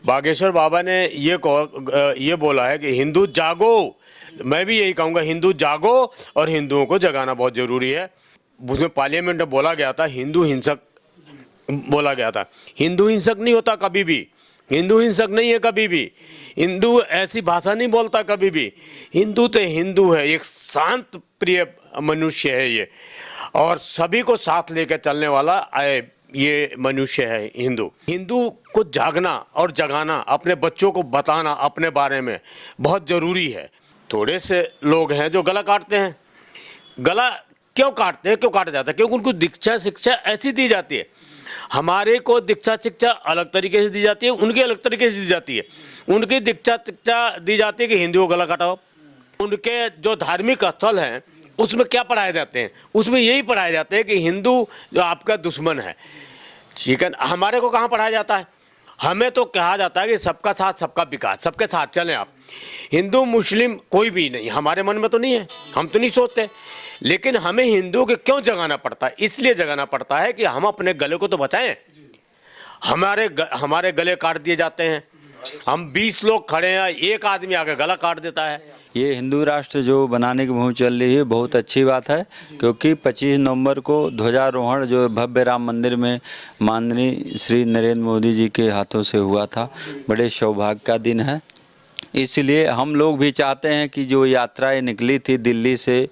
बागेश्वर बाबा ने ये बोला है कि हिंदू जागो। मैं भी यही कहूँगा, हिंदू जागो और हिंदुओं को जगाना बहुत ज़रूरी है। उसमें पार्लियामेंट में बोला गया था हिंदू हिंसक, बोला गया था। हिंदू हिंसक नहीं होता कभी भी, हिंदू हिंसक नहीं है कभी भी। हिंदू ऐसी भाषा नहीं बोलता कभी भी। हिंदू तो हिंदू है, एक शांत प्रिय मनुष्य है ये, और सभी को साथ लेकर चलने वाला ये मनुष्य है हिंदू। हिंदू को जागना और जगाना, अपने बच्चों को बताना अपने बारे में बहुत ज़रूरी है। थोड़े से लोग हैं जो गला काटते हैं। गला क्यों काटते हैं, क्यों काटा जाता है? क्योंकि उनको दीक्षा शिक्षा ऐसी दी जाती है। हमारे को दीक्षा शिक्षा अलग तरीके से दी जाती है, उनकी अलग तरीके से दी जाती है। उनकी दीक्षा शिक्षा दी जाती है कि हिंदुओं को गला काटाओ। उनके जो धार्मिक स्थल हैं उसमें क्या पढ़ाए जाते हैं? उसमें यही पढ़ाए जाते हैं कि हिंदू जो आपका दुश्मन है। ठीक है, हमारे को कहाँ पढ़ाया जाता है? हमें तो कहा जाता है कि सबका साथ सबका विकास, सबके साथ चलें आप। हिंदू मुस्लिम कोई भी नहीं, हमारे मन में तो नहीं है, हम तो नहीं सोचते। लेकिन हमें हिंदुओं के क्यों जगाना पड़ता है? इसलिए जगाना पड़ता है कि हम अपने गले को तो बचाएं। हमारे गले काट दिए जाते हैं। हम 20 लोग खड़े हैं, एक आदमी आके गला काट देता है। ये हिंदू राष्ट्र जो बनाने की मुहिम चल रही है बहुत अच्छी बात है, क्योंकि 25 नवंबर को ध्वजारोहण जो भव्य राम मंदिर में माननीय श्री नरेंद्र मोदी जी के हाथों से हुआ था, बड़े सौभाग्य का दिन है। इसलिए हम लोग भी चाहते हैं कि जो यात्राएं निकली थी दिल्ली से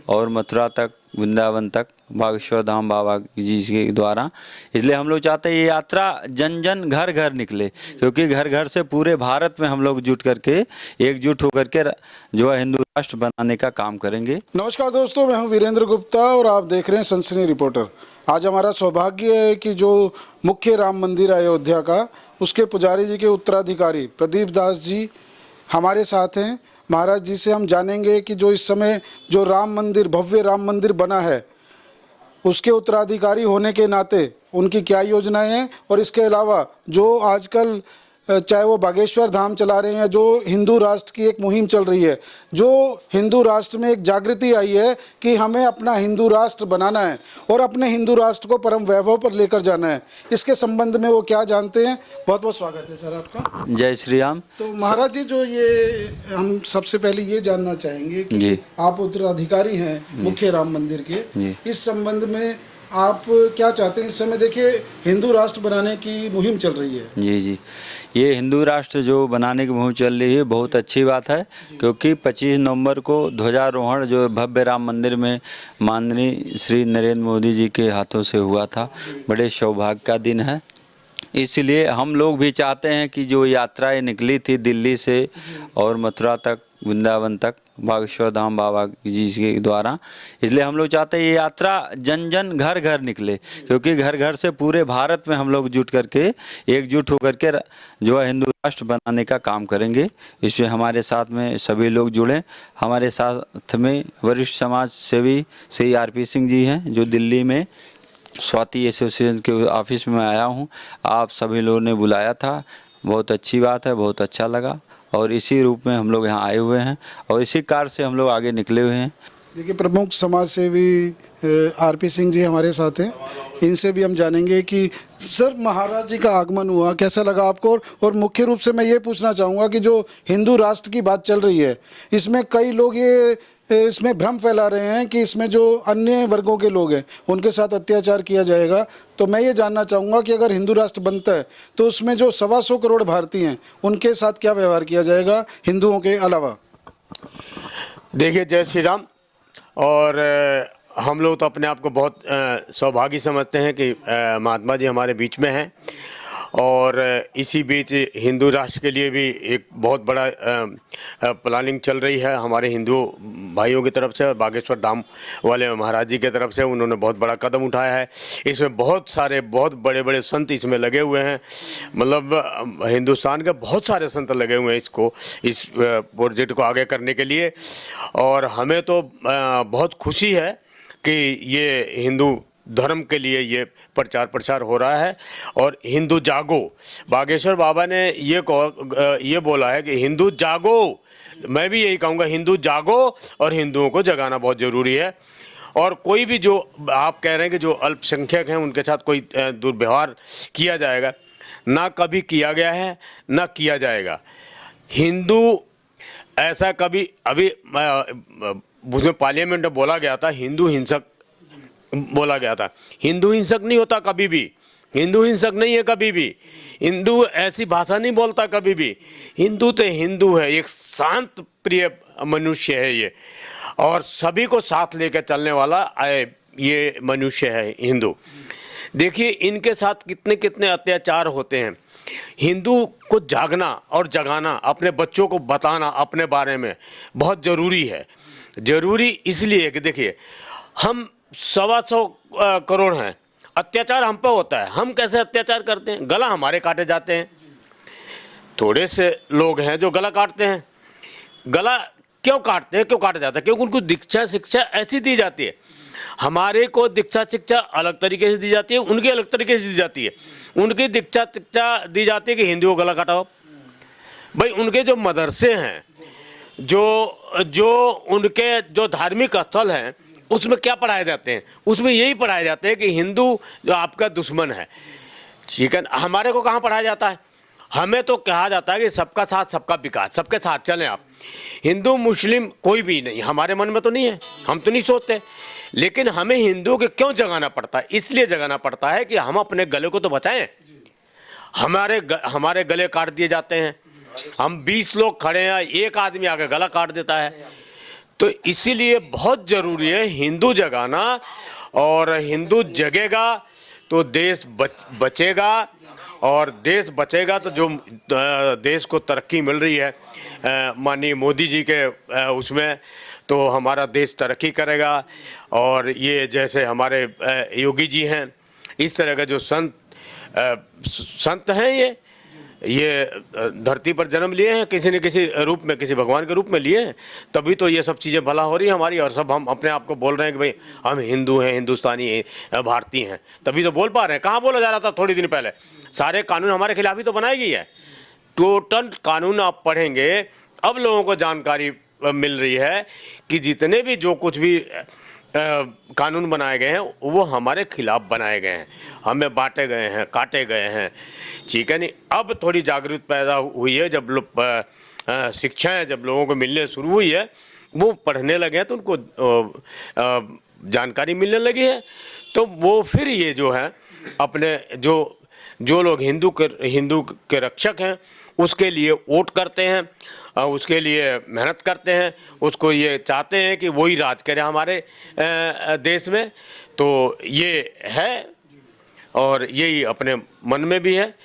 और मथुरा तक, वृंदावन तक, बागेश्वर धाम बाबा जी के द्वारा, इसलिए हम लोग चाहते हैं ये यात्रा जन जन घर घर निकले, क्योंकि घर घर से पूरे भारत में हम लोग जुट करके एकजुट होकर के जो है हिंदू राष्ट्र बनाने का काम करेंगे। नमस्कार दोस्तों, मैं हूं वीरेंद्र गुप्ता और आप देख रहे हैं सनसनी रिपोर्टर। आज हमारा सौभाग्य है कि जो मुख्य राम मंदिर अयोध्या का, उसके पुजारी जी के उत्तराधिकारी प्रदीप दास जी हमारे साथ हैं। महाराज जी से हम जानेंगे कि जो इस समय जो राम मंदिर, भव्य राम मंदिर बना है, उसके उत्तराधिकारी होने के नाते उनकी क्या योजनाएं हैं, और इसके अलावा जो आजकल चाहे वो बागेश्वर धाम चला रहे हैं, जो हिंदू राष्ट्र की एक मुहिम चल रही है, जो हिंदू राष्ट्र में एक जागृति आई है कि हमें अपना हिंदू राष्ट्र बनाना है और अपने हिंदू राष्ट्र को परम वैभव पर लेकर जाना है, इसके संबंध में वो क्या जानते हैं। बहुत बहुत स्वागत है सर आपका। जय श्री राम। तो महाराज जी, जो ये हम सबसे पहले ये जानना चाहेंगे कि आप उत्तराधिकारी हैं मुख्य राम मंदिर के, इस संबंध में आप क्या चाहते हैं? इस समय देखिए हिंदू राष्ट्र बनाने की मुहिम चल रही है। जी, ये हिंदू राष्ट्र जो बनाने की मुहिम चल रही है बहुत अच्छी बात है, क्योंकि 25 नवंबर को ध्वजारोहण जो भव्य राम मंदिर में माननीय श्री नरेंद्र मोदी जी के हाथों से हुआ था, बड़े सौभाग्य का दिन है। इसलिए हम लोग भी चाहते हैं कि जो यात्राएं निकली थी दिल्ली से और मथुरा तक, वृंदावन तक, बागेश्वर धाम बाबा जी के द्वारा, इसलिए हम लोग चाहते हैं ये यात्रा जन जन घर घर निकले, क्योंकि घर घर से पूरे भारत में हम लोग जुट करके एकजुट होकर के जो है हिंदू राष्ट्र बनाने का काम करेंगे। इसमें हमारे साथ में सभी लोग जुड़े। हमारे साथ में वरिष्ठ समाज सेवी श्री RP सिंह जी हैं, जो दिल्ली में स्वाति एसोसिएशन के ऑफिस में आया हूँ। आप सभी लोगों ने बुलाया था, बहुत अच्छी बात है, बहुत अच्छा लगा, और इसी रूप में हम लोग यहाँ आए हुए हैं और इसी कार्य से हम लोग आगे निकले हुए हैं। देखिए, प्रमुख समाज सेवी RP सिंह जी हमारे साथ हैं, इनसे भी हम जानेंगे कि सर, महाराज जी का आगमन हुआ, कैसा लगा आपको? और मुख्य रूप से मैं ये पूछना चाहूँगा कि जो हिंदू राष्ट्र की बात चल रही है, इसमें कई लोग इसमें भ्रम फैला रहे हैं कि इसमें जो अन्य वर्गों के लोग हैं उनके साथ अत्याचार किया जाएगा। तो मैं ये जानना चाहूँगा कि अगर हिंदू राष्ट्र बनता है तो उसमें जो 125 करोड़ भारतीय हैं उनके साथ क्या व्यवहार किया जाएगा हिंदुओं के अलावा? देखिए, जय श्री राम। और हम लोग तो अपने आप को बहुत सौभाग्य समझते हैं कि महात्मा जी हमारे बीच में हैं, और इसी बीच हिंदू राष्ट्र के लिए भी एक बहुत बड़ा प्लानिंग चल रही है हमारे हिंदू भाइयों की तरफ से। बागेश्वर धाम वाले महाराज जी की तरफ से उन्होंने बहुत बड़ा कदम उठाया है। इसमें बहुत सारे बहुत बड़े बड़े संत इसमें लगे हुए हैं, मतलब हिंदुस्तान के बहुत सारे संत लगे हुए हैं इस प्रोजेक्ट को आगे करने के लिए। और हमें तो बहुत खुशी है कि ये हिंदू धर्म के लिए ये प्रचार प्रसार हो रहा है। और हिंदू जागो, बागेश्वर बाबा ने ये बोला है कि हिंदू जागो। मैं भी यही कहूँगा, हिंदू जागो और हिंदुओं को जगाना बहुत ज़रूरी है। और कोई भी जो आप कह रहे हैं कि जो अल्पसंख्यक हैं उनके साथ कोई दुर्व्यवहार किया जाएगा, ना कभी किया गया है ना किया जाएगा। हिंदू ऐसा कभी अभी उसमें पार्लियामेंट में बोला गया था, हिंदू हिंसक बोला गया था। हिंदू हिंसक नहीं होता कभी भी, हिंदू हिंसक नहीं है कभी भी, हिंदू ऐसी भाषा नहीं बोलता कभी भी। हिंदू तो हिंदू है, एक शांत प्रिय मनुष्य है ये, और सभी को साथ लेकर चलने वाला ये मनुष्य है हिंदू। देखिए इनके साथ कितने कितने अत्याचार होते हैं। हिंदू को जागना और जगाना, अपने बच्चों को बताना अपने बारे में बहुत ज़रूरी है। ज़रूरी इसलिए कि देखिए हम 125 करोड़ हैं, अत्याचार हम पे होता है। हम कैसे अत्याचार करते हैं? गला हमारे काटे जाते हैं। थोड़े से लोग हैं जो गला काटते हैं। गला क्यों काटते हैं, क्यों काटा जाता है? क्योंकि उनको दीक्षा शिक्षा ऐसी दी जाती है। हमारे को दीक्षा शिक्षा अलग तरीके से दी जाती है, उनकी अलग तरीके से दी जाती है। उनकी दीक्षा शिक्षा दी जाती है कि हिंदुओं को गला काटाओ। भाई उनके जो मदरसे हैं, जो उनके जो धार्मिक स्थल हैं, उसमें क्या पढ़ाए जाते हैं? उसमें यही पढ़ाए जाते हैं कि हिंदू जो आपका दुश्मन है। ठीक है, हमारे को कहाँ पढ़ाया जाता है? हमें तो कहा जाता है कि सबका साथ सबका विकास, सबके साथ चलें आप। हिंदू मुस्लिम कोई भी नहीं, हमारे मन में तो नहीं है, हम तो नहीं सोचते। लेकिन हमें हिंदुओं के क्यों जगाना पड़ता है? इसलिए जगाना पड़ता है कि हम अपने गले को तो बचाएं। हमारे गले काट दिए जाते हैं। हम 20 लोग खड़े हैं, एक आदमी आके गला काट देता है। तो इसीलिए बहुत ज़रूरी है हिंदू जगाना, और हिंदू जगेगा तो देश बचेगा, और देश बचेगा तो जो देश को तरक्की मिल रही है माननीय मोदी जी के उसमें, तो हमारा देश तरक्की करेगा। और ये जैसे हमारे योगी जी हैं, इस तरह का जो संत हैं, ये धरती पर जन्म लिए हैं, किसी न किसी रूप में, किसी भगवान के रूप में लिए हैं, तभी तो ये सब चीज़ें भला हो रही है हमारी। और सब हम अपने आप को बोल रहे हैं कि भाई हम हिंदू हैं, हिंदुस्तानी हैं, भारतीय हैं, तभी तो बोल पा रहे हैं। कहाँ बोला जा रहा था थोड़ी दिन पहले? सारे कानून हमारे खिलाफ ही तो बनाई गई है। टोटल कानून आप पढ़ेंगे, अब लोगों को जानकारी मिल रही है कि जितने भी जो कुछ भी कानून बनाए गए हैं वो हमारे खिलाफ बनाए गए हैं, हमें बांटे गए हैं, काटे गए हैं। ठीक है नहीं, अब थोड़ी जागरूकता पैदा हुई है। जब शिक्षाएं जब लोगों को मिलने शुरू हुई है, वो पढ़ने लगे हैं, तो उनको जानकारी मिलने लगी है। तो वो फिर ये जो है अपने जो लोग हिंदू के रक्षक हैं उसके लिए वोट करते हैं, उसके लिए मेहनत करते हैं, उसको ये चाहते हैं कि वही राज करे हमारे देश में। तो ये है, और यही अपने मन में भी है